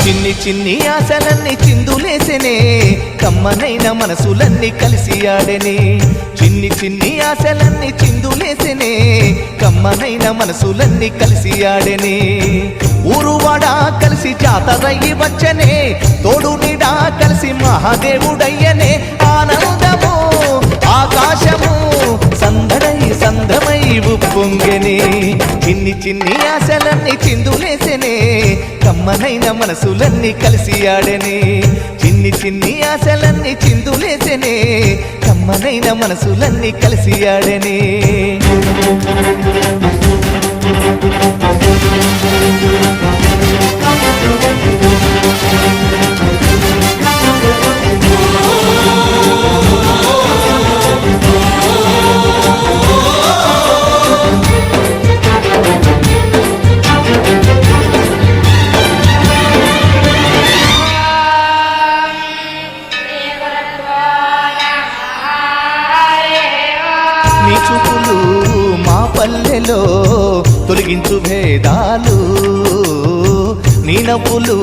చిన్ని చిన్ని ఆశలన్నీ చిందులేసెనే కమ్మనైన మనసులన్నీ కలిసి ఆడెనే చిన్ని చిన్ని ఆశలన్నీ చిందులేసెనే కమ్మనైన మనసులన్నీ కలిసి ఆడెనే ఊరువాడా కలిసి జాతరయ్యి వచ్చనే తోడు నీడా కలిసి మహాదేవుడయ్యనే ఆనందము ఆకాశము సందడై సందమై ఉప్పొంగెనే చిన్ని చిన్ని ఆశలన్నీ చిందులేసెనే కమ్మనైన మనసులన్నీ కలిసి ఆడెనే చిన్ని చిన్ని ఆశలన్నీ చిందులేసెనే కమ్మనైన మనసులన్నీ కలిసి ఆడెనే నీ చూపులు మా పల్లెలో తొలగించు భేదాలు నీ నవ్వులు